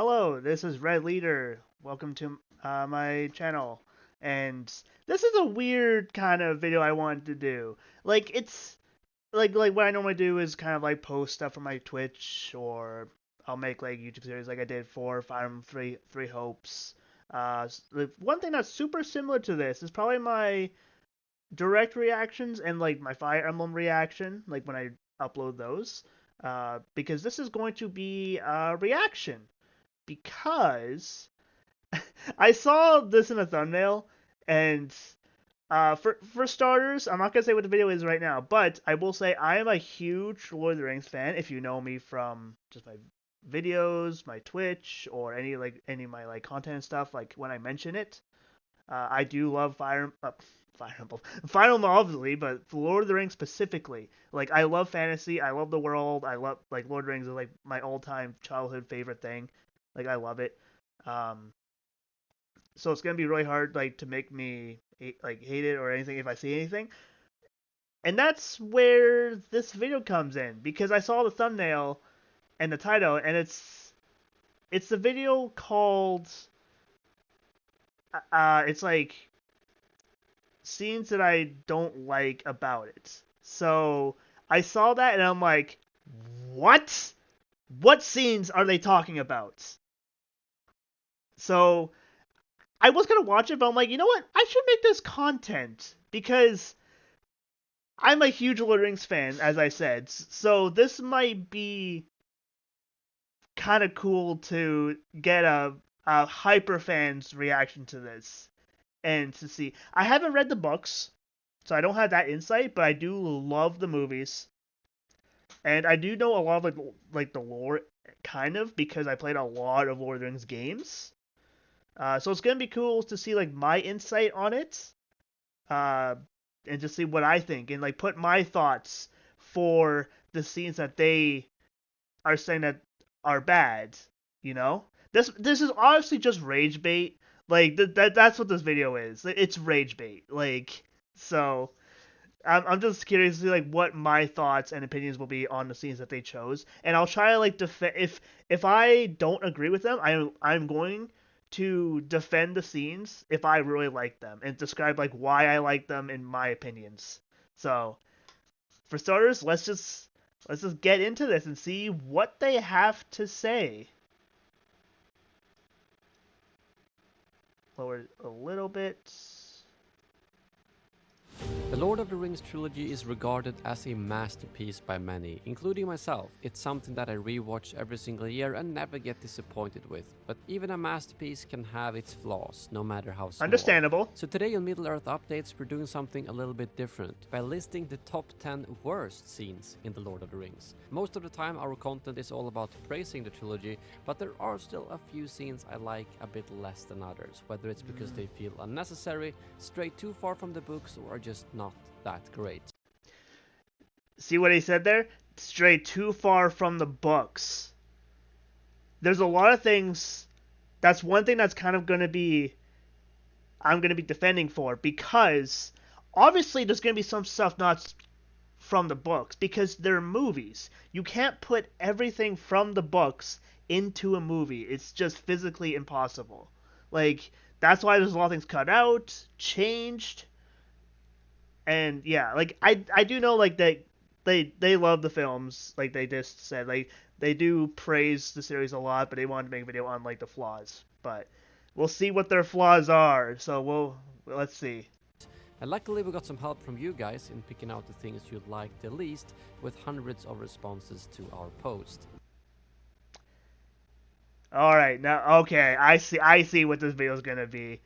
Hello, this is Red Leader. Welcome to my channel. And this is a weird kind of video I wanted to do. It's like what I normally do is kind of like post stuff from my Twitch, or I'll make like YouTube series like I did for Fire Emblem Three Hopes. The one thing that's super similar to this is probably my direct reactions and like my Fire Emblem reaction, like when I upload those. Because this is going to be a reaction because I saw this in a thumbnail, and for starters, I'm not gonna say what the video is right now, but I will say I am a huge Lord of the Rings fan. If you know me from just my videos, my Twitch, or any of my like content and stuff, like when I mention it, I do love Fire Emblem, Fire Emblem obviously, but Lord of the Rings specifically. Like I love fantasy, I love the world, I love like Lord of the Rings is like my all-time childhood favorite thing. Like I love it. Um, so it's gonna be really hard like to make me hate it or anything if I see anything. And that's where this video comes in because I saw the thumbnail and the title, and it's the video called it's like scenes that I don't like about it. So I saw that and I'm like, what? What scenes are they talking about? So I was gonna watch it, but I'm like, you know what? I should make this content because I'm a huge Lord of the Rings fan, as I said. So this might be kind of cool to get a hyper fan's reaction to this and to see. I haven't read the books, so I don't have that insight, but I do love the movies, and I do know a lot of like the lore, kind of, because I played a lot of Lord of the Rings games. So it's gonna be cool to see like my insight on it, uh, and just see what I think and like put my thoughts for the scenes that they are saying that are bad. You know, this is obviously just rage bait. Like that's what this video is. It's rage bait. Like so. I'm just curious to see like what my thoughts and opinions will be on the scenes that they chose, and I'll try to like defend if I don't agree with them. I'm going to defend the scenes if I really like them and describe like why I like them in my opinions. So for starters, let's just get into this and see what they have to say. Lower it a little bit. The Lord of the Rings trilogy is regarded as a masterpiece by many, including myself. It's something that I rewatch every single year and never get disappointed with. But even a masterpiece can have its flaws, no matter how small. Understandable. So today on Middle Earth Updates, we're doing something a little bit different by listing the top 10 worst scenes in The Lord of the Rings. Most of the time our content is all about praising the trilogy, but there are still a few scenes I like a bit less than others, whether it's because they feel unnecessary, stray too far from the books, or are just not that great. See what he said there? Stray too far from the books. There's a lot of things. That's one thing that's kind of going to be I'm going to be defending for, because obviously there's going to be some stuff not from the books because they're movies. You can't put everything from the books into a movie. It's just physically impossible. Like that's why there's a lot of things cut out, changed, and yeah, like I do know like they love the films, like they just said, like they do praise the series a lot, but they wanted to make a video on like the flaws. But we'll see what their flaws are. So let's see. And luckily we got some help from you guys in picking out the things you like the least, with hundreds of responses to our post. All right, now okay, I see what this video is gonna be.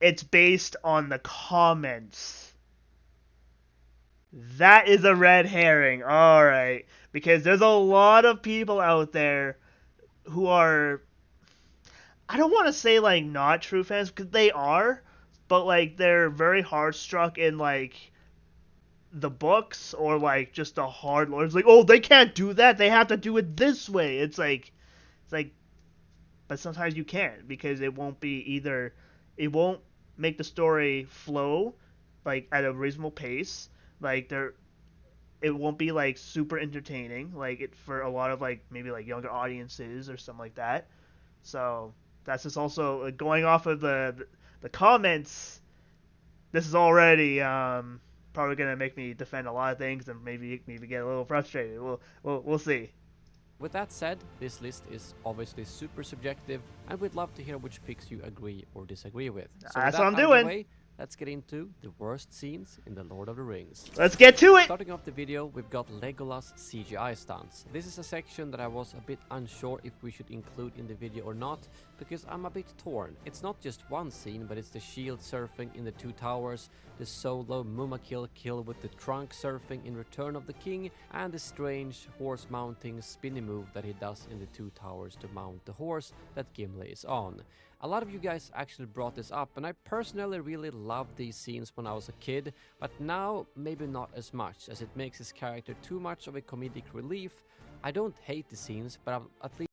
It's based on the comments. That is a red herring. All right, because there's a lot of people out there who are, I don't want to say like not true fans because they are, but like they're very hard struck in like the books or like just the hard lords. Like, oh, they can't do that. They have to do it this way. It's like, but sometimes you can't because it won't be either. It won't make the story flow like at a reasonable pace. Like there, it won't be like super entertaining like it for a lot of like maybe like younger audiences or something like that. So that's just also going off of the comments. This is already probably gonna make me defend a lot of things and maybe get a little frustrated. We'll see. With that said, this list is obviously super subjective, and we'd love to hear which picks you agree or disagree with. So with That's what that I'm out of the doing. way, let's get into the worst scenes in The Lord of the Rings. Let's get to it. Starting off the video, we've got Legolas CGI stunts. This is a section that I was a bit unsure if we should include in the video or not, because I'm a bit torn. It's not just one scene, but it's the shield surfing in the Two Towers, the solo Mumakil kill with the trunk surfing in Return of the King, and the strange horse mounting spinny move that he does in the Two Towers to mount the horse that Gimli is on. A lot of you guys actually brought this up, and I personally really loved these scenes when I was a kid, but now maybe not as much, as it makes his character too much of a comedic relief. I don't hate the scenes, but at least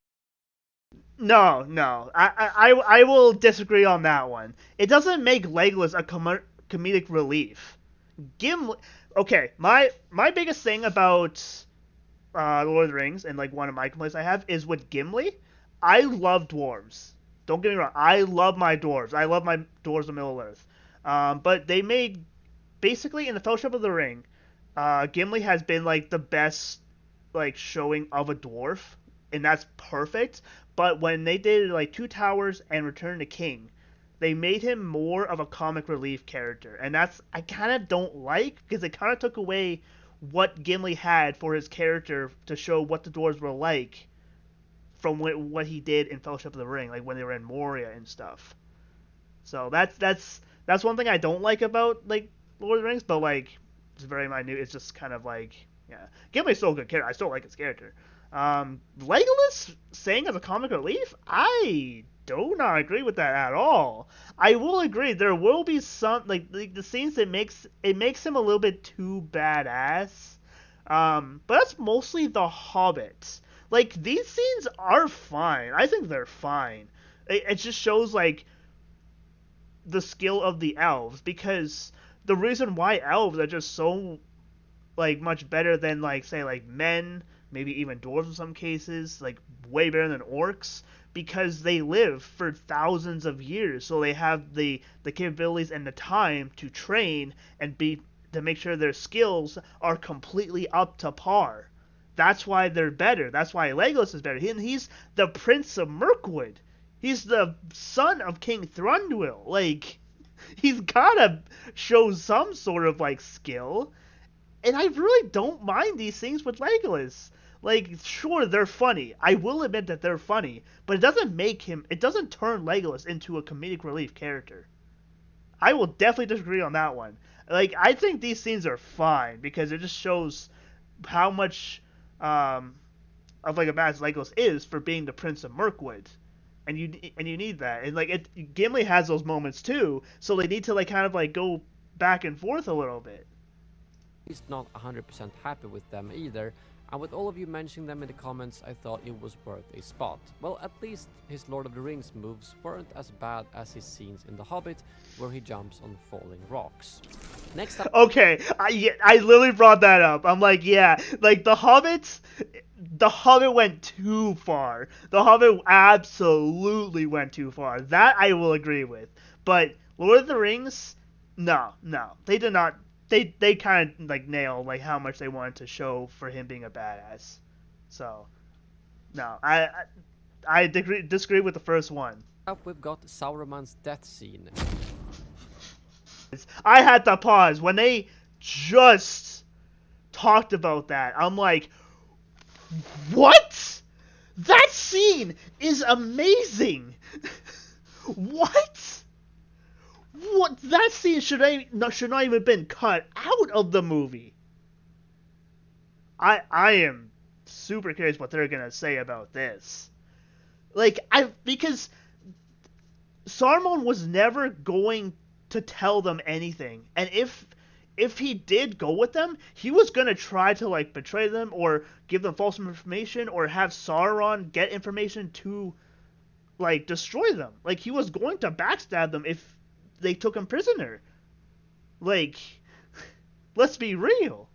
No. I will disagree on that one. It doesn't make Legolas a comedic relief. Gimli. Okay, my biggest thing about Lord of the Rings and like one of my complaints I have is with Gimli. I love dwarves. Don't get me wrong. I love my dwarves. I love my dwarves of Middle Earth. But they made basically in the Fellowship of the Ring, Gimli has been like the best like showing of a dwarf, and that's perfect. But when they did like Two Towers and Return to King, they made him more of a comic relief character, and that's I kind of don't like because it kind of took away what Gimli had for his character to show what the dwarves were like from what he did in Fellowship of the Ring, like when they were in Moria and stuff. So that's one thing I don't like about like Lord of the Rings, but like it's very minute. It's just kind of like yeah, Gimli's still a good character. I still like his character. Legolas saying as a comic relief, I do not agree with that at all. I will agree there will be some like the scenes that makes him a little bit too badass. But that's mostly the Hobbit. Like these scenes are fine. I think they're fine. It just shows like the skill of the elves because the reason why elves are just so like much better than like say like men, maybe even dwarves in some cases, like way better than orcs because they live for thousands of years, so they have the capabilities and the time to train and be to make sure their skills are completely up to par. That's why they're better. That's why Legolas is better. He's the Prince of Mirkwood. He's the son of King Thranduil. Like, he's gotta show some sort of like skill. And I really don't mind these things with Legolas. Like, sure, they're funny. I will admit that they're funny, but it doesn't turn Legolas into a comedic relief character. I will definitely disagree on that one. Like, I think these scenes are fine because it just shows how much um, of like a badass Legolas is for being the Prince of Mirkwood, and you need that. And like Gimli has those moments too, so they need to like kind of like go back and forth a little bit. not 100% happy with them either. And with all of you mentioning them in the comments, I thought it was worth a spot. Well, at least his Lord of the Rings moves weren't as bad as his scenes in The Hobbit, where he jumps on falling rocks. Next up, Okay, I literally brought that up. I'm like, yeah, like the Hobbit went too far. The Hobbit absolutely went too far. That I will agree with. But Lord of the Rings, no, they did not. They kind of like nailed like how much they wanted to show for him being a badass. So no, I disagree with the first one. up we've got Sauron's death scene. I had to pause when they just talked about that. I'm like, what? That scene is amazing. What? What? That scene should not even been cut out of the movie. I am super curious what they're gonna say about this. Like because Saruman was never going to tell them anything, and if he did go with them, he was gonna try to like betray them or give them false information or have Sauron get information to like destroy them. Like he was going to backstab them if they took him prisoner. Like, let's be real.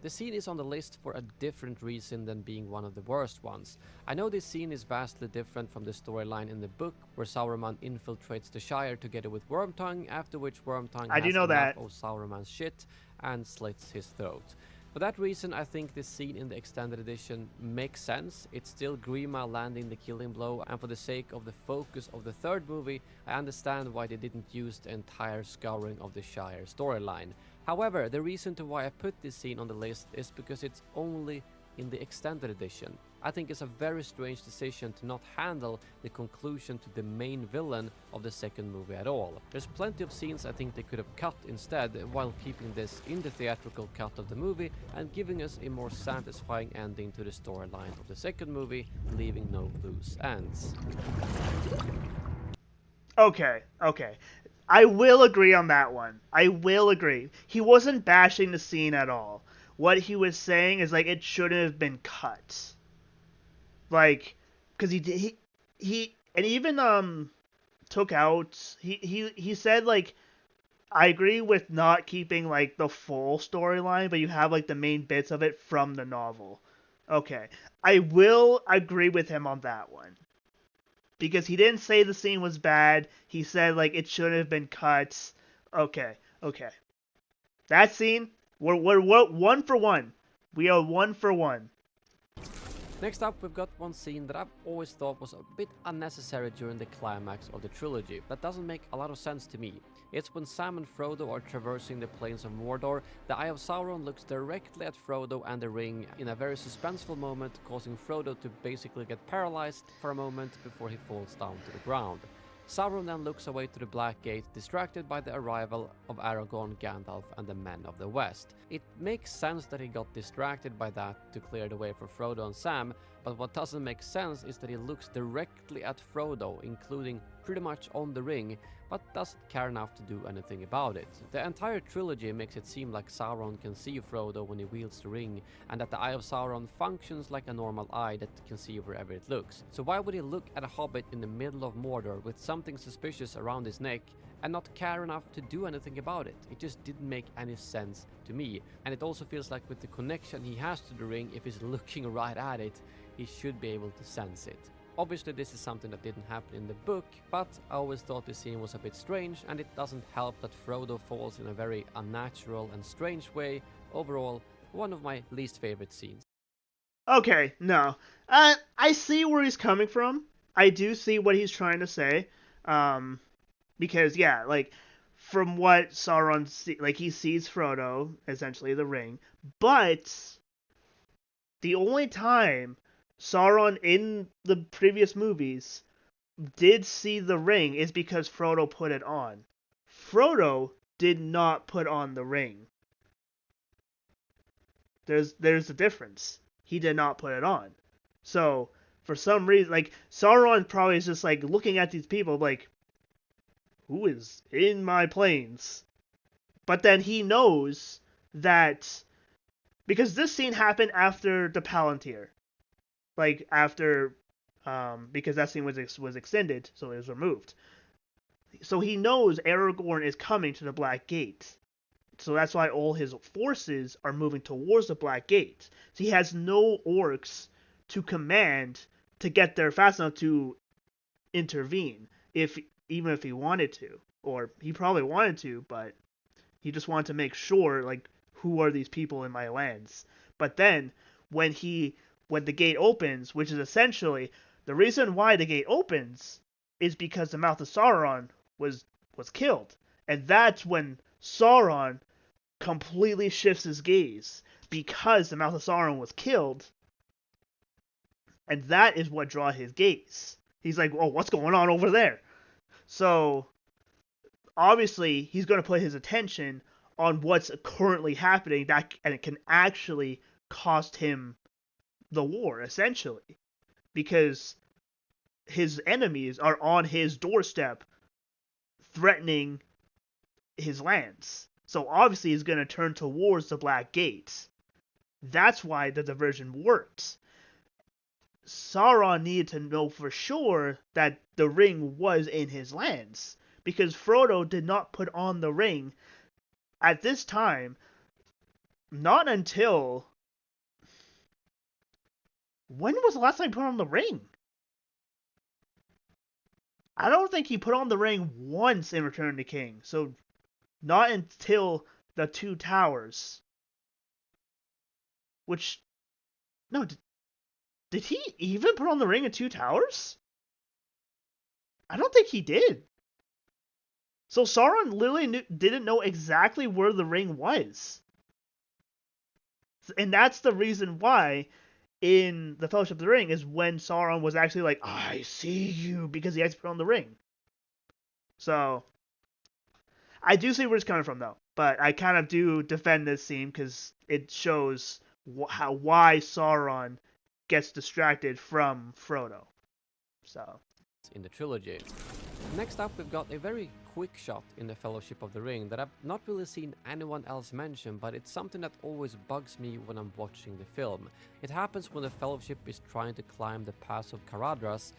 The scene is on the list for a different reason than being one of the worst ones. I know this scene is vastly different from the storyline in the book, where Sauron infiltrates the Shire together with Wormtongue, after which Wormtongue I do has know enough that. of Sauron's shit and slits his throat. For that reason, I think this scene in the extended edition makes sense. It's still Grima landing the killing blow, and for the sake of the focus of the third movie, I understand why they didn't use the entire scouring of the Shire storyline. However, the reason to why I put this scene on the list is because it's only in the extended edition. I think it's a very strange decision to not handle the conclusion to the main villain of the second movie at all. There's plenty of scenes I think they could have cut instead, while keeping this in the theatrical cut of the movie and giving us a more satisfying ending to the storyline of the second movie, leaving no loose ends. Okay, okay. I will agree on that one. I will agree. He wasn't bashing the scene at all. What he was saying is like it shouldn't have been cut. Like, because he and even took out he said like I agree with not keeping like the full storyline, but you have like the main bits of it from the novel. Okay, I will agree with him on that one because he didn't say the scene was bad. He said like it should have been cut. Okay, okay. That scene, we're 1 for 1. We are 1 for 1. Next up, we've got one scene that I've always thought was a bit unnecessary during the climax of the trilogy. That doesn't make a lot of sense to me. It's when Sam and Frodo are traversing the plains of Mordor, the Eye of Sauron looks directly at Frodo and the ring in a very suspenseful moment, causing Frodo to basically get paralyzed for a moment before he falls down to the ground. Sauron then looks away to the Black Gate, distracted by the arrival of Aragorn, Gandalf, and the Men of the West. It makes sense that he got distracted by that to clear the way for Frodo and Sam, but what doesn't make sense is that he looks directly at Frodo, including pretty much on the ring, but doesn't care enough to do anything about it. The entire trilogy makes it seem like Sauron can see Frodo when he wields the ring, and that the Eye of Sauron functions like a normal eye that can see wherever it looks. So why would he look at a hobbit in the middle of Mordor with something suspicious around his neck and not care enough to do anything about it? It just didn't make any sense to me. And it also feels like with the connection he has to the ring, if he's looking right at it, he should be able to sense it. Obviously this is something that didn't happen in the book, but I always thought the scene was a bit strange, and it doesn't help that Frodo falls in a very unnatural and strange way. Overall, one of my least favorite scenes. Okay, no. I see where he's coming from. I do see what he's trying to say. Um, because yeah, like from what like he sees Frodo, essentially the ring, but the only time Sauron in the previous movies did see the ring is because Frodo put it on. Frodo did not put on the ring. There's a difference. He did not put it on. So for some reason, like Sauron probably is just like looking at these people like, who is in my plains? But then he knows that because this scene happened after the Palantir, like after because that scene was extended, so it was removed. So he knows Aragorn is coming to the Black Gate. So that's why all his forces are moving towards the Black Gate. So he has no orcs to command to get there fast enough to intervene, if even if he wanted to, or he probably wanted to, but he just wanted to make sure, like, who are these people in my lands? But then when the gate opens, which is essentially the reason why the gate opens, is because the mouth of Sauron was killed, and that's when Sauron completely shifts his gaze because the mouth of Sauron was killed, and that is what draws his gaze. He's like, "Oh, what's going on over there?" So obviously, he's going to put his attention on what's currently happening, and it can actually cost him the war, essentially, because his enemies are on his doorstep, threatening his lands. So obviously, he's going to turn towards the Black Gate. That's why the diversion worked. Sauron needed to know for sure that the ring was in his lands, because Frodo did not put on the ring at this time. not until when was the last time he put on the ring? I don't think he put on the ring once in Return of the King. So not until the Two Towers. Which no, did he even put on the ring in Two Towers? I don't think he did. So Sauron literally didn't know exactly where the ring was. And that's the reason why in the Fellowship of the Ring is when Sauron was actually like, I see you, because he actually put on the ring. So I do see where it's coming from, though. But I kind of do defend this scene because it shows why Sauron gets distracted from Frodo. So in the trilogy. Next up, we've got a very quick shot in the Fellowship of the Ring that I've not really seen anyone else mention, but it's something that always bugs me when I'm watching the film. It happens when the Fellowship is trying to climb the Pass of Caradhras,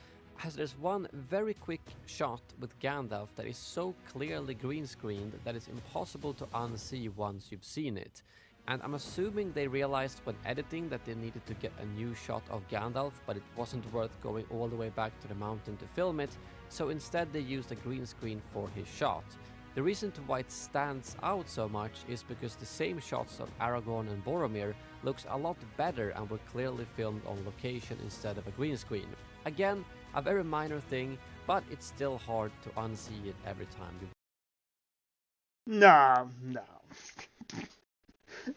as there's one very quick shot with Gandalf that is so clearly green screened that it's impossible to unsee once you've seen it. And I'm assuming they realized when editing that they needed to get a new shot of Gandalf, but it wasn't worth going all the way back to the mountain to film it, so instead they used a green screen for his shot. The reason to why it stands out so much is because the same shots of Aragorn and Boromir looks a lot better and were clearly filmed on location instead of a green screen. Again, a very minor thing, but it's still hard to unsee it every time you. no, no,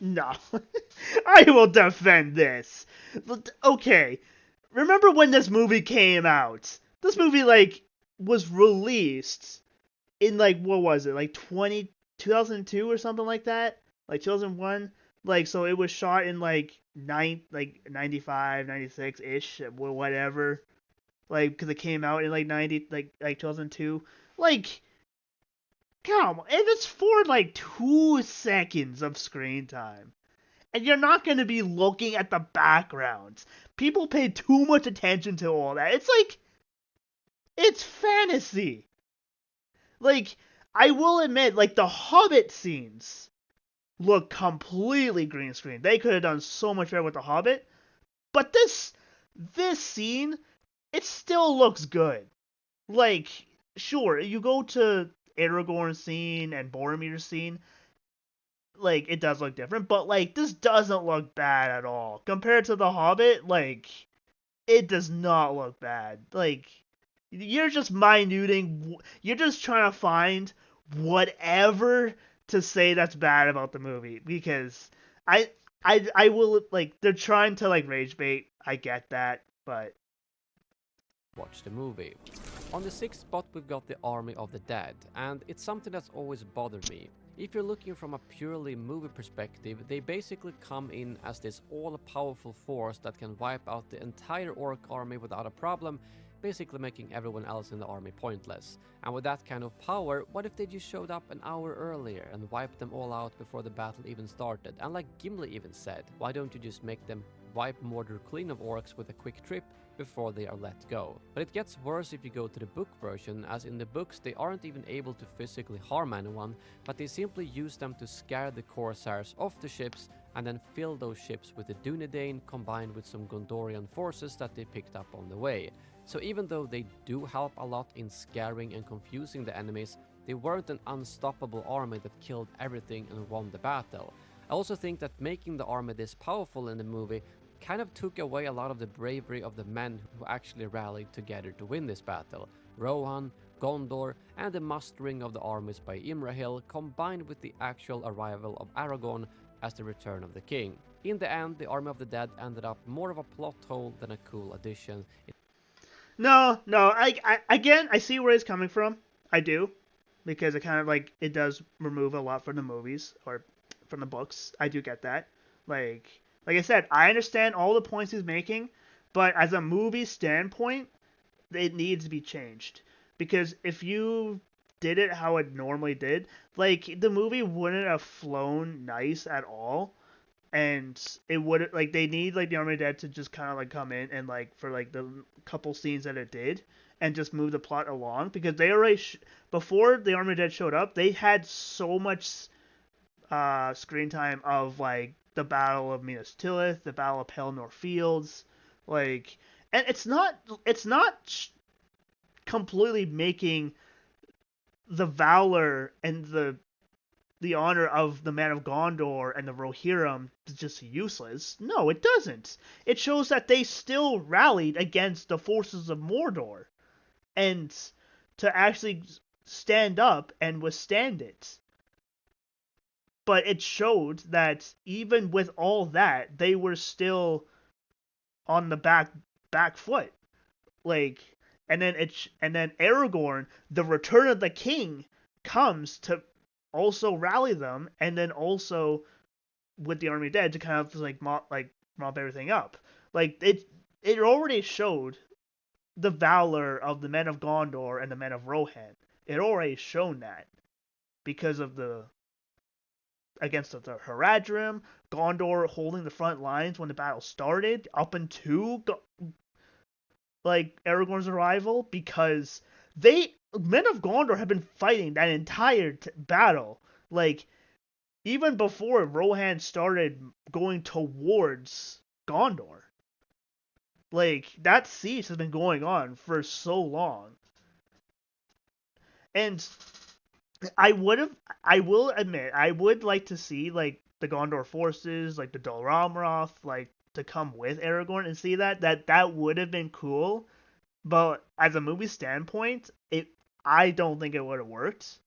no. I will defend this. Okay, remember when this movie came out? This movie was released in what was it, 2002 or something like that, 2001. So it was shot in 95, 96 ish, whatever, because it came out in 90, 2002. like Come on, and it's for 2 seconds of screen time, and you're not going to be looking at the backgrounds. People pay too much attention to all that. It's fantasy. like I will admit, the Hobbit scenes look completely green screen. They could have done so much better with the Hobbit, but this scene, it still looks good. Like, sure, you go to Aragorn's scene and Boromir's scene, it does look different, but this doesn't look bad at all compared to the Hobbit. It does not look bad. You're just minuting. You're just trying to find whatever to say that's bad about the movie, because I I will, they're trying to rage bait. I get that, but Watch the movie. On the sixth spot, we've got the Army of the Dead, and it's something that's always bothered me. If you're looking from a purely movie perspective, they basically come in as this all-powerful force that can wipe out the entire orc army without a problem, basically making everyone else in the army pointless. And with that kind of power, what if they just showed up an hour earlier and wiped them all out before the battle even started? And like Gimli even said, why don't you just make them wipe Mordor clean of orcs with a quick trip before they are let go? But it gets worse if you go to the book version, as in the books they aren't even able to physically harm anyone, but they simply use them to scare the corsairs off the ships and then fill those ships with the Dunedain combined with some Gondorian forces that they picked up on the way. So even though they do help a lot in scaring and confusing the enemies, they weren't an unstoppable army that killed everything and won the battle. I also think that making the army this powerful in the movie kind of took away a lot of the bravery of the men who actually rallied together to win this battle. Rohan, Gondor, and the mustering of the armies by Imrahil, combined with the actual arrival of Aragorn as the return of the king. In the end, the Army of the Dead ended up more of a plot hole than a cool addition. no. Again, I see where he's coming from. I do, because it kind of it does remove a lot from the movies or from the books. I do get that. Like like I said, I understand all the points he's making, but as a movie standpoint, it needs to be changed. Because if you did it how it normally did, the movie wouldn't have flown nice at all. And it would, they need the Army of Dead to just kind of come in and for the couple scenes that it did, and just move the plot along, because they already before the Army of Dead showed up, they had so much screen time of the Battle of Minas Tirith, the Battle of Pelennor Fields, like, and it's not completely making the valor and the honor of the Man of Gondor and the Rohirrim just useless. No, it doesn't. It shows that they still rallied against the forces of Mordor and to actually stand up and withstand it. But it showed that even with all that, they were still on the back foot. Like, and then Aragorn, the Return of the King, comes to also rally them, and then also with the Army of Dead to kind of mop everything up. Like it already showed the valor of the men of Gondor and the men of Rohan. It already shown that because of the against the Haradrim, Gondor holding the front lines when the battle started, up into like Aragorn's arrival, because they men of Gondor have been fighting that entire battle. Like even before Rohan started going towards Gondor. Like that siege has been going on for so long. And I will admit, I would like to see like the Gondor forces, like the Dol Amroth, like to come with Aragorn and see that would have been cool. But as a movie standpoint, I don't think it would have worked.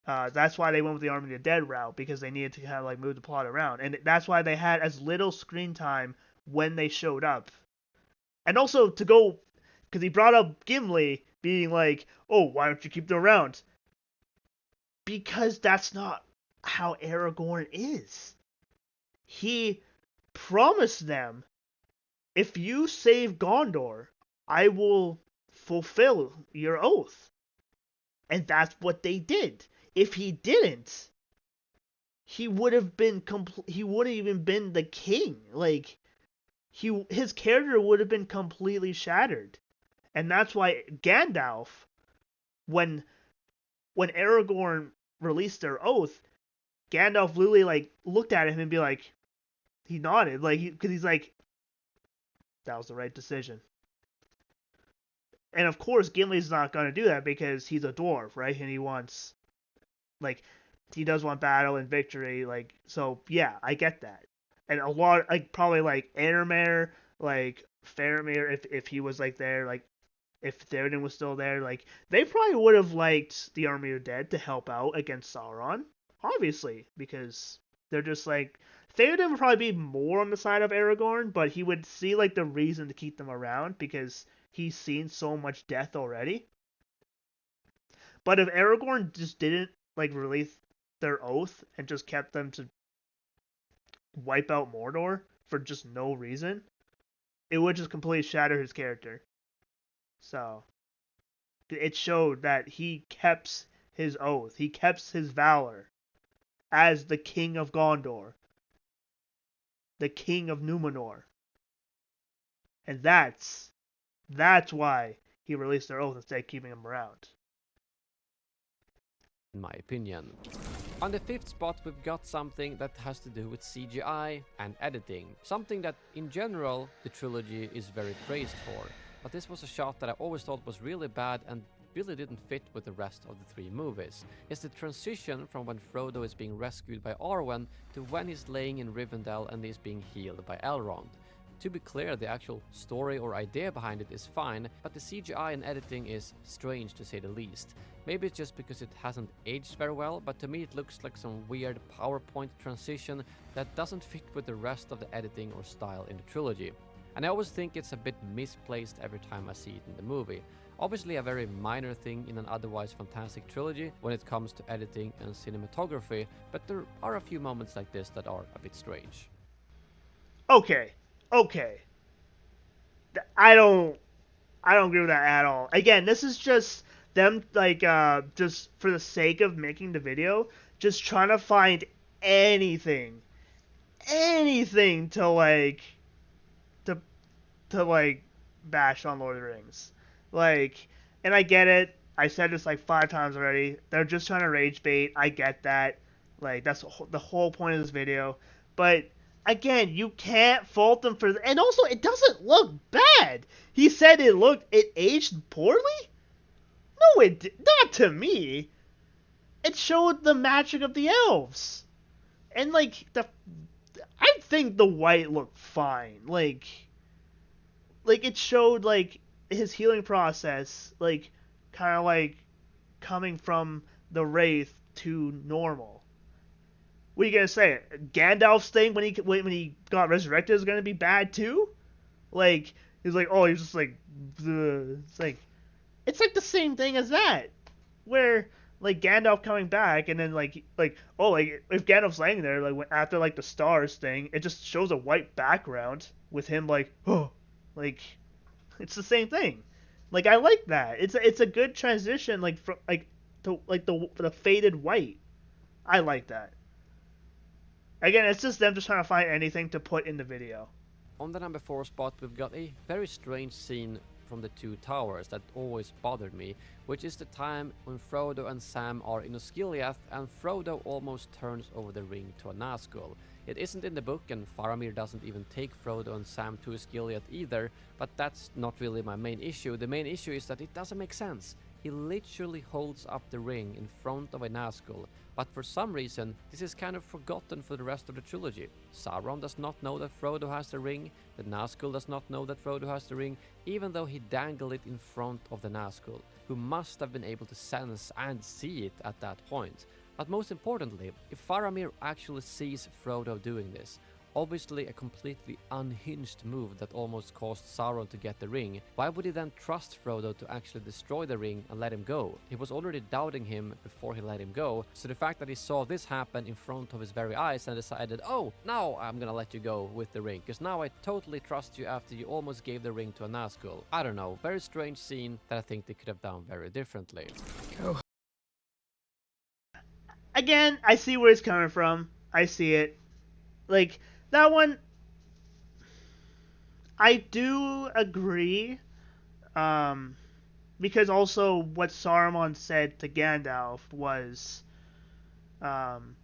That's why they went with the Army of the Dead route, because they needed to kind of like move the plot around, and that's why they had as little screen time when they showed up. And also to go, because he brought up Gimli being like, "Oh, why don't you keep them around?" Because that's not how Aragorn is. He promised them, "If you save Gondor, I will fulfill your oath." And that's what they did. If he didn't, he would have been he wouldn't even been the king. Like his character would have been completely shattered. And that's why Gandalf, when Aragorn released their oath, Gandalf literally like looked at him and be like, he nodded, like because he's like, that was the right decision. And of course, Gimli's not gonna do that because he's a dwarf, right? And he wants like he does want battle and victory, like so. Yeah, I get that. And a lot like probably like Airmare, like Faramir, if he was like there, like if Theoden was still there, like they probably would have liked the Army of Dead to help out against Sauron, obviously, because they're just like Theoden would probably be more on the side of Aragorn, but he would see like the reason to keep them around because he's seen so much death already. But if Aragorn just didn't like release their oath and just kept them to wipe out Mordor for just no reason, it would just completely shatter his character. So it showed that he kept his oath, he kept his valor as the king of Gondor, the king of Numenor, and that's why he released their oath instead of keeping him around. In my opinion. On the fifth spot, we've got something that has to do with CGI and editing. Something that, in general, the trilogy is very praised for. But this was a shot that I always thought was really bad and really didn't fit with the rest of the three movies. It's the transition from when Frodo is being rescued by Arwen to when he's laying in Rivendell and is being healed by Elrond. To be clear, the actual story or idea behind it is fine, but the CGI and editing is strange to say the least. Maybe it's just because it hasn't aged very well, but to me it looks like some weird PowerPoint transition that doesn't fit with the rest of the editing or style in the trilogy. And I always think it's a bit misplaced every time I see it in the movie. Obviously a very minor thing in an otherwise fantastic trilogy when it comes to editing and cinematography, but there are a few moments like this that are a bit strange. Okay, okay, I don't agree with that at all. Again, this is just them like just for the sake of making the video, just trying to find anything, anything to to like bash on Lord of the Rings. Like, and I get it. I said this like 5 times already. They're just trying to rage bait. I get that. Like that's the whole point of this video. But again, you can't fault him for and also it doesn't look bad. He said it aged poorly? No, not to me. It showed the magic of the elves. And like the I think the white looked fine. Like it showed like his healing process like kind of like coming from the wraith to normal. What are you gonna say? Gandalf's thing when he got resurrected is gonna be bad too? Like he's like, oh, he's just like, it's like the same thing as that, where like Gandalf coming back and then like oh like if Gandalf's laying there like after like the stars thing, it just shows a white background with him like oh like it's the same thing. Like I like that. It's a good transition like from like to like the faded white. I like that. Again, it's just them just trying to find anything to put in the video. On the number 4 spot, we've got a very strange scene from the Two Towers that always bothered me, which is the time when Frodo and Sam are in Osgiliath and Frodo almost turns over the ring to a Nazgul. It isn't in the book and Faramir doesn't even take Frodo and Sam to Osgiliath either, but that's not really my main issue. The main issue is that it doesn't make sense. He literally holds up the ring in front of a Nazgul, but for some reason this is kind of forgotten for the rest of the trilogy. Sauron does not know that Frodo has the ring, the Nazgul does not know that Frodo has the ring, even though he dangled it in front of the Nazgul, who must have been able to sense and see it at that point. But most importantly, if Faramir actually sees Frodo doing this, obviously a completely unhinged move that almost caused Sauron to get the ring, why would he then trust Frodo to actually destroy the ring and let him go? He was already doubting him before he let him go, so the fact that he saw this happen in front of his very eyes and decided, oh, now I'm gonna let you go with the ring, because now I totally trust you after you almost gave the ring to a Nazgul. I don't know, very strange scene that I think they could have done very differently. Again, I see where he's coming from. I see it. Like that one, I do agree. Um, because also what Saruman said to Gandalf was, um,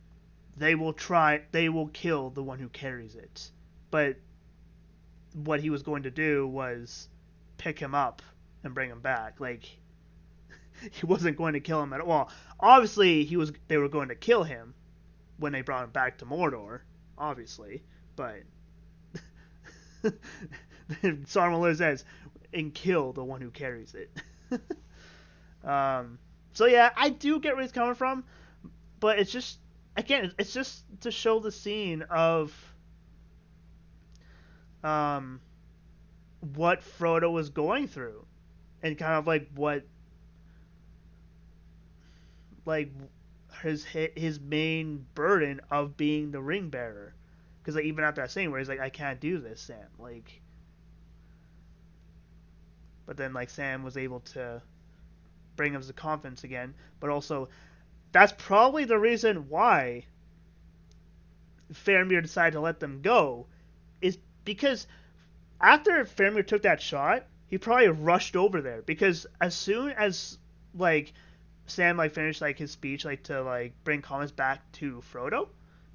they will kill the one who carries it. But what he was going to do was pick him up and bring him back. Like he wasn't going to kill him at all. Well, obviously they were going to kill him when they brought him back to Mordor, obviously, but Saruman literally says, and kill the one who carries it. So yeah, I do get where he's coming from, but it's just again, it's just to show the scene of um, what Frodo was going through, and kind of like what like his main burden of being the ring bearer. Because like even after that scene where he's like, I can't do this, Sam. Like, but then like Sam was able to bring him the confidence again. But also, that's probably the reason why Faramir decided to let them go, is because after Faramir took that shot, he probably rushed over there because as soon as like Sam like finished like his speech like to like bring comments back to Frodo,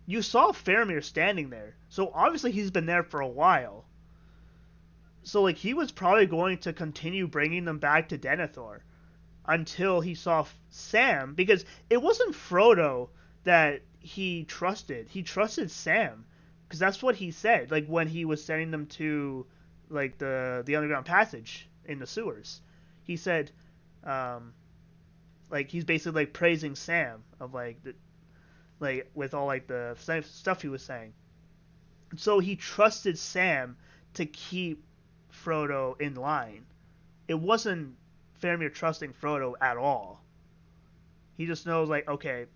you saw Faramir standing there. So obviously he's been there for a while. So like he was probably going to continue bringing them back to Denethor until he saw Sam, because it wasn't Frodo that he trusted. He trusted Sam because that's what he said. Like when he was sending them to like the underground passage in the sewers, he said, like he's basically like praising Sam of like the like with all like the stuff he was saying. So he trusted Sam to keep Frodo in line. It wasn't Faramir trusting Frodo at all. He just knows like, okay,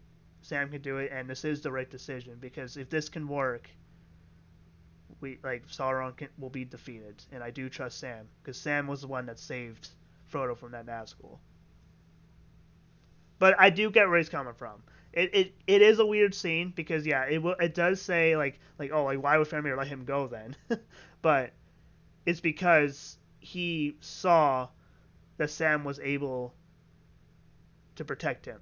Sam can do it, and this is the right decision because if this can work, we like Sauron will be defeated, and I do trust Sam because Sam was the one that saved Frodo from that Nazgul. But I do get where he's coming from. It is a weird scene because yeah, it does say like oh like why would Faramir let him go then, but it's because he saw that Sam was able to protect him.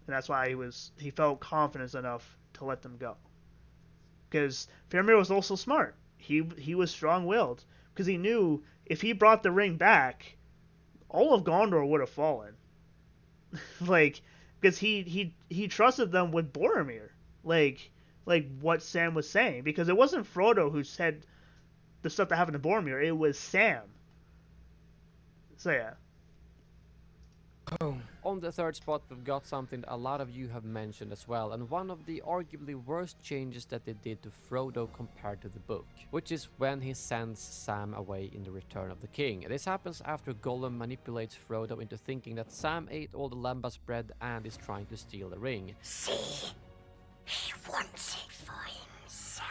and that's why he felt confidence enough to let them go. Because Faramir was also smart. He was strong-willed because he knew if he brought the ring back, all of Gondor would have fallen. Like, because he trusted them with Boromir. Like like what Sam was saying, because it wasn't Frodo who said the stuff that happened to Boromir. It was Sam. So yeah. On the third spot, we've got something that a lot of you have mentioned as well, and one of the arguably worst changes that they did to Frodo compared to the book, which is when he sends Sam away in the Return of the King. This happens after Gollum manipulates Frodo into thinking that Sam ate all the lembas bread and is trying to steal the ring. See? He wants it for himself.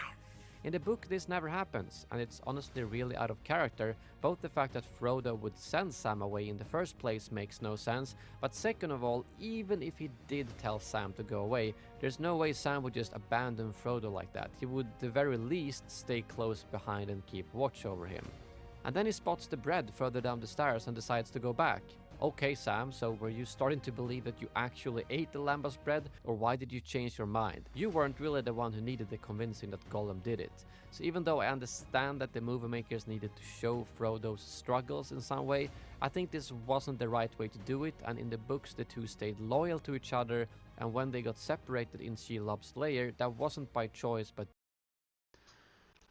In the book, this never happens, and it's honestly really out of character. Both the fact that Frodo would send Sam away in the first place makes no sense, but second of all, even if he did tell Sam to go away, there's no way Sam would just abandon Frodo like that. He would at the very least stay close behind and keep watch over him. And then he spots the bread further down the stairs and decides to go back. Okay, Sam, so were you starting to believe that you actually ate the lembas bread, or why did you change your mind? You weren't really the one who needed the convincing that Gollum did it. So even though I understand that the movie makers needed to show Frodo's struggles in some way, I think this wasn't the right way to do it, and in the books the two stayed loyal to each other, and when they got separated in Shelob's lair, that wasn't by choice but...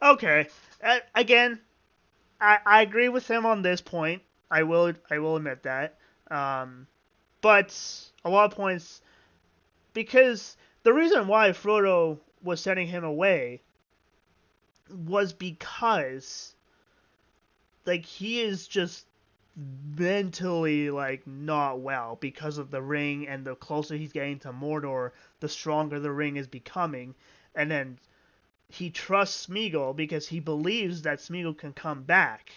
Okay. Again, I agree with him on this point. I will admit that. But a lot of points, because the reason why Frodo was sending him away was because like he is just mentally like not well because of the ring, and the closer he's getting to Mordor, the stronger the ring is becoming. And then he trusts Smeagol because he believes that Smeagol can come back.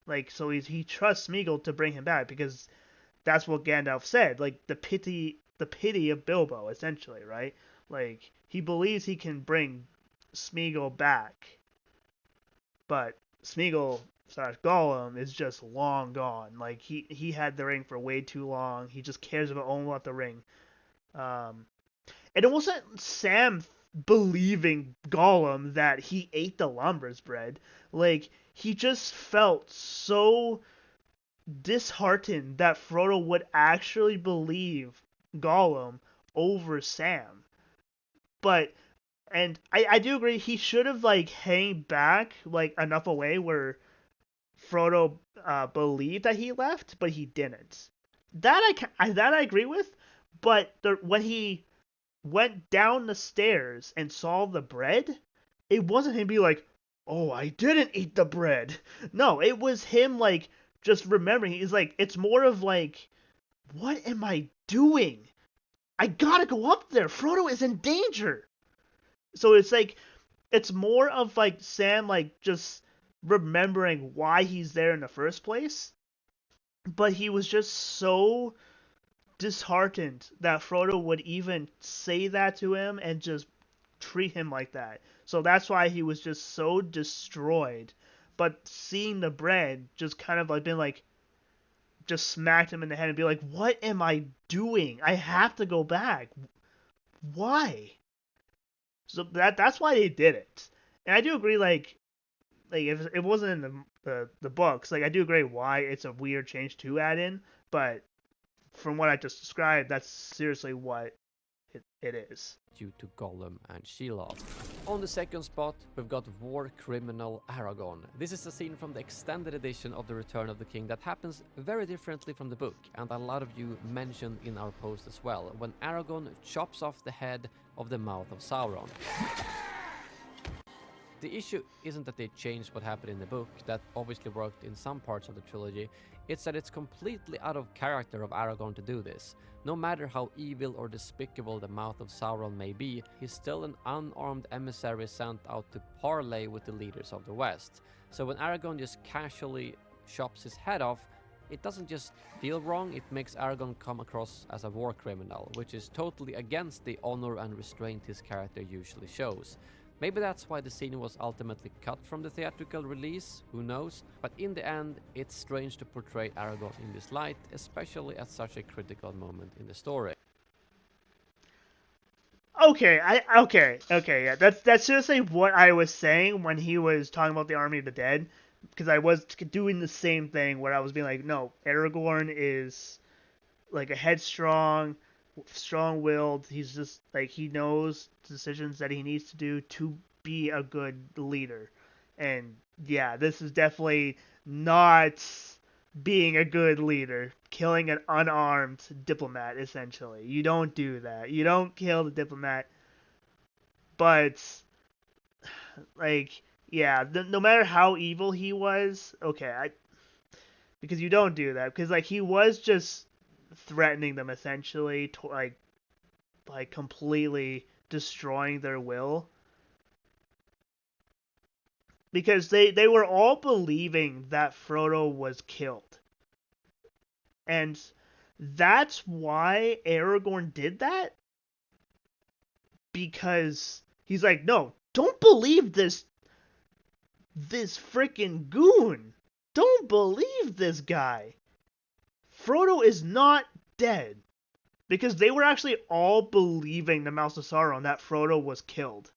Like, so he trusts Smeagol to bring him back because that's what Gandalf said. Like, the pity of Bilbo, essentially, right? Like, he believes he can bring Smeagol back, but Smeagol / Gollum is just long gone. Like, he had the ring for way too long. He just cares only about the ring. And it wasn't Sam believing Gollum that he ate the lembas bread. Like, he just felt so disheartened that Frodo would actually believe Gollum over Sam. But, and I do agree, he should have like hang back like enough away where Frodo believed that he left, but he didn't. That I agree with. But when he went down the stairs and saw the bread, it wasn't him be like, "Oh, I didn't eat the bread." No, it was him like just remembering. He's like, it's more of like, what am I doing? I gotta go up there. Frodo is in danger. So it's like, it's more of like Sam like just remembering why he's there in the first place. But he was just so disheartened that Frodo would even say that to him and just treat him like that. So that's why he was just so destroyed. But seeing the bread just kind of like been like, just smacked him in the head and be like, what am I doing? I have to go back. Why? So that's why they did it. And I do agree, like if it wasn't in the books, like I do agree why it's a weird change to add in, but from what I just described, that's seriously what it is. due to Gollum and Shelob. On the second spot, we've got war criminal Aragorn. This is a scene from the extended edition of The Return of the King that happens very differently from the book, and a lot of you mentioned in our post as well, when Aragorn chops off the head of the mouth of Sauron. The issue isn't that they changed what happened in the book, that obviously worked in some parts of the trilogy, it's that it's completely out of character of Aragorn to do this. No matter how evil or despicable the mouth of Sauron may be, he's still an unarmed emissary sent out to parley with the leaders of the West. So when Aragorn just casually chops his head off, it doesn't just feel wrong, it makes Aragorn come across as a war criminal, which is totally against the honor and restraint his character usually shows. Maybe that's why the scene was ultimately cut from the theatrical release, who knows, but in the end, it's strange to portray Aragorn in this light, especially at such a critical moment in the story. Okay, yeah. That's seriously what I was saying when he was talking about the Army of the Dead, because I was doing the same thing where I was being like, no, Aragorn is like a headstrong, strong-willed. He's just like he knows decisions that he needs to do to be a good leader, and yeah, this is definitely not being a good leader. Killing an unarmed diplomat, essentially. You don't do that. You don't kill the diplomat, but like yeah, no matter how evil he was, okay, because you don't do that because like he was just threatening them essentially to like completely destroying their will because they were all believing that Frodo was killed. And that's why Aragorn did that, because he's like, "No, don't believe this freaking goon. Don't believe this guy. Frodo is not dead." Because they were actually all believing the Mouse of Sauron that Frodo was killed.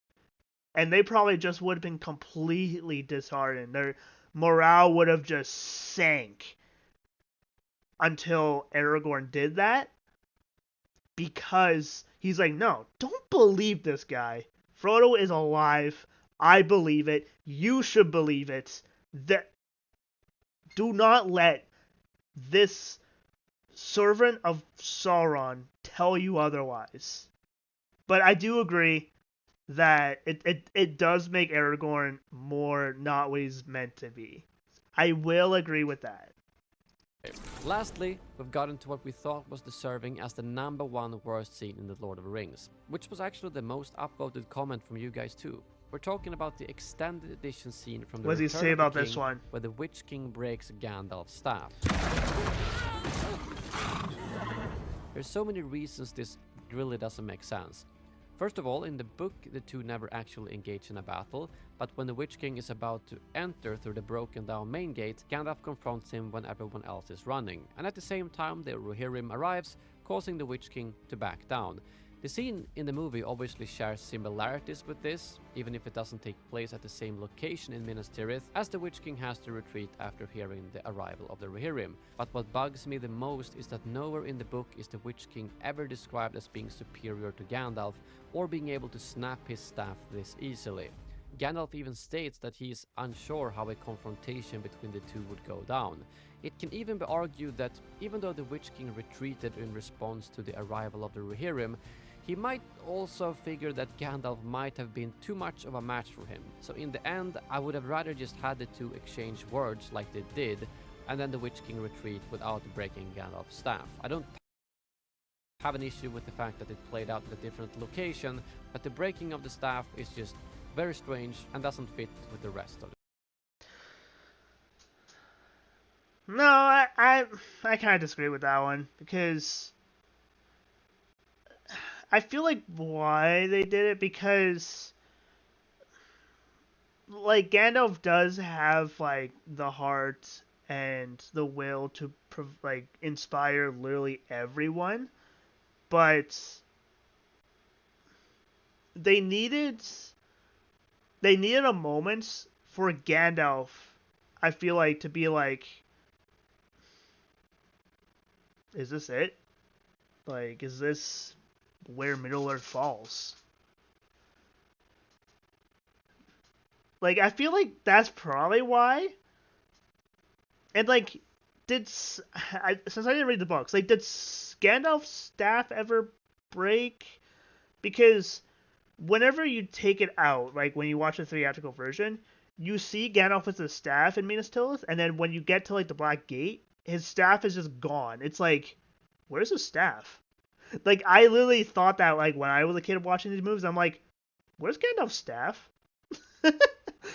And they probably just would have been completely disheartened. Their morale would have just sank until Aragorn did that. Because he's like, no, don't believe this guy. Frodo is alive. I believe it. You should believe it. That do not let this servant of Sauron tell you otherwise. But I do agree that it does make Aragorn more not what he's meant to be. I will agree with that. Lastly, we've gotten to what we thought was deserving as the #1 worst scene in The Lord of the Rings, which was actually the most upvoted comment from you guys too. We're talking about the extended edition scene from The What does he Return say of the about King, this one? where the Witch King breaks Gandalf's staff. There's so many reasons this really doesn't make sense. First of all, in the book, the two never actually engage in a battle, but when the Witch King is about to enter through the broken down main gate, Gandalf confronts him when everyone else is running, and at the same time the Rohirrim arrives, causing the Witch King to back down. The scene in the movie obviously shares similarities with this, even if it doesn't take place at the same location in Minas Tirith, as the Witch King has to retreat after hearing the arrival of the Rohirrim. But what bugs me the most is that nowhere in the book is the Witch King ever described as being superior to Gandalf, or being able to snap his staff this easily. Gandalf even states that he is unsure how a confrontation between the two would go down. It can even be argued that even though the Witch King retreated in response to the arrival of the Rohirrim, he might also figure that Gandalf might have been too much of a match for him. So in the end, I would have rather just had the two exchange words like they did, and then the Witch King retreat without breaking Gandalf's staff. I don't have an issue with the fact that it played out at a different location, but the breaking of the staff is just very strange and doesn't fit with the rest of it. No, I kind of disagree with that one because I feel like why they did it, because like Gandalf does have like the heart and the will to like inspire literally everyone, but they needed they needed a moment for Gandalf, I feel like, to be like, is this it? Like, is this where Middle Earth falls? Like, I feel like that's probably why. And like, since I didn't read the books, like, did Gandalf's staff ever break? Because whenever you take it out, like when you watch the theatrical version, you see Gandalf with his staff in Minas Tirith, and then when you get to like the Black Gate, his staff is just gone. It's like, where's his staff? Like, I literally thought that like when I was a kid watching these movies, I'm like, where's Gandalf's staff?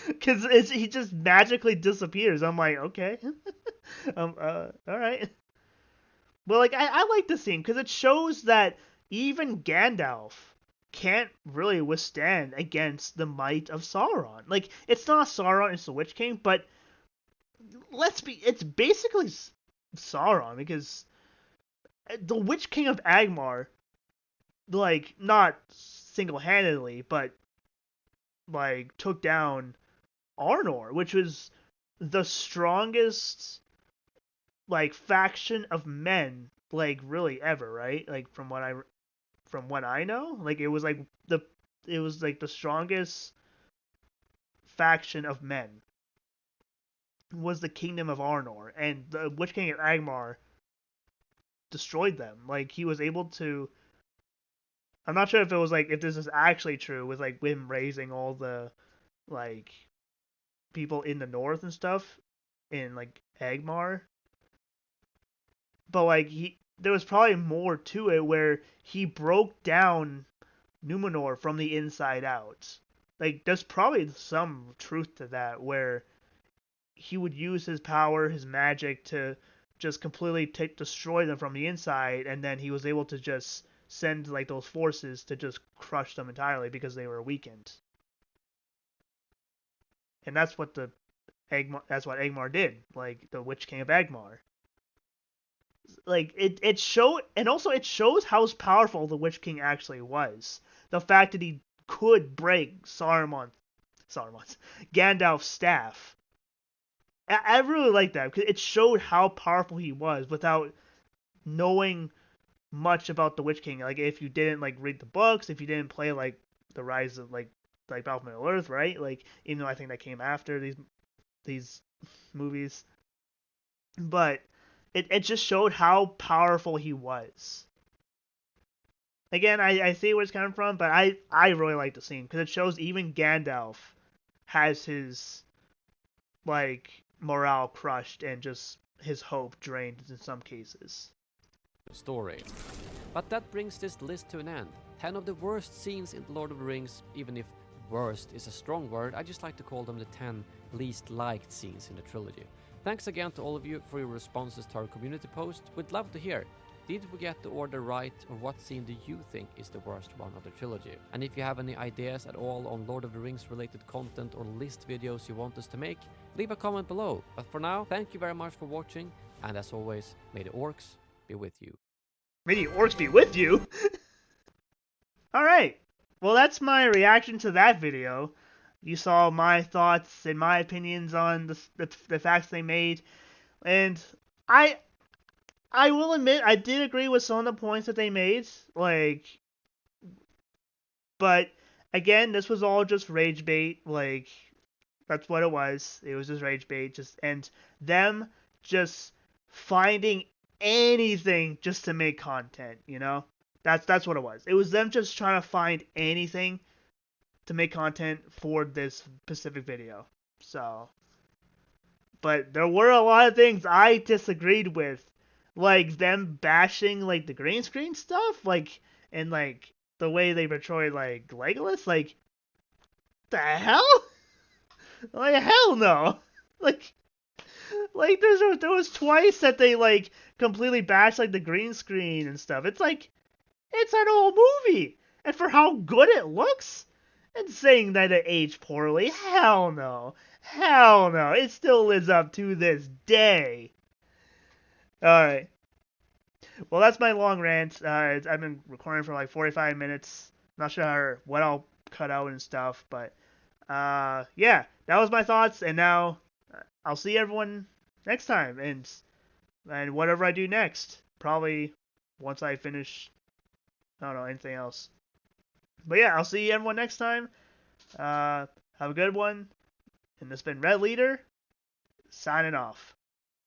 Because he just magically disappears. I'm like, okay, all right. Well, like I like the scene because it shows that even Gandalf can't really withstand against the might of Sauron. Like, it's not Sauron, it's the Witch King, but it's basically Sauron, because the Witch King of Agmar, like, not single-handedly, but like took down Arnor, which was the strongest like faction of men like really ever, right? Like from what I know, like it was like the strongest faction of men was the kingdom of Arnor, and the Witch King of Agmar destroyed them. Like he was able to. I'm not sure if it was like if this is actually true with like him raising all the like people in the north and stuff in like Agmar, but like there was probably more to it where he broke down Numenor from the inside out. Like there's probably some truth to that where he would use his power, his magic to just completely destroy them from the inside, and then he was able to just send like those forces to just crush them entirely because they were weakened. And that's what Agmar did, like the Witch King of Agmar. Like it showed, and also it shows how powerful the Witch King actually was. The fact that he could break Saruman's Gandalf's staff. I really like that because it showed how powerful he was without knowing much about the Witch King. Like if you didn't like read the books, if you didn't play like the Rise of like Battle for Middle Earth, right? Like even though I think that came after these movies, but it just showed how powerful he was. Again, I see where it's coming from, but I really like the scene because it shows even Gandalf has his like morale crushed and just his hope drained in some cases. Story. But that brings this list to an end. 10 of the worst scenes in The Lord of the Rings, even if worst is a strong word, I just like to call them the 10 least liked scenes in the trilogy. Thanks again to all of you for your responses to our community post. We'd love to hear. Did we get the order right, or what scene do you think is the worst one of the trilogy? And if you have any ideas at all on Lord of the Rings related content or list videos you want us to make, leave a comment below. But for now, thank you very much for watching, and as always, may the orcs be with you. May the orcs be with you! Alright, well that's my reaction to that video. You saw my thoughts and my opinions on the facts they made, and I I will admit I did agree with some of the points that they made, like, but again, this was all just rage bait, like, that's what it was. It was just rage bait, and them just finding anything just to make content, you know? That's what it was. It was them just trying to find anything to make content for this specific video. So, but there were a lot of things I disagreed with, like them bashing like the green screen stuff, like and like the way they portrayed like Legolas, like the hell, like hell no, like there was twice that they like completely bashed like the green screen and stuff. It's like it's an old movie, and for how good it looks, and saying that it aged poorly, hell no, hell no, it still lives up to this day. All right. Well, that's my long rant. I've been recording for like 45 minutes. Not sure what I'll cut out and stuff, but yeah, that was my thoughts. And now I'll see everyone next time, and whatever I do next, probably once I finish. I don't know anything else. But yeah, I'll see everyone next time. Have a good one. And this has been Red Leader signing off.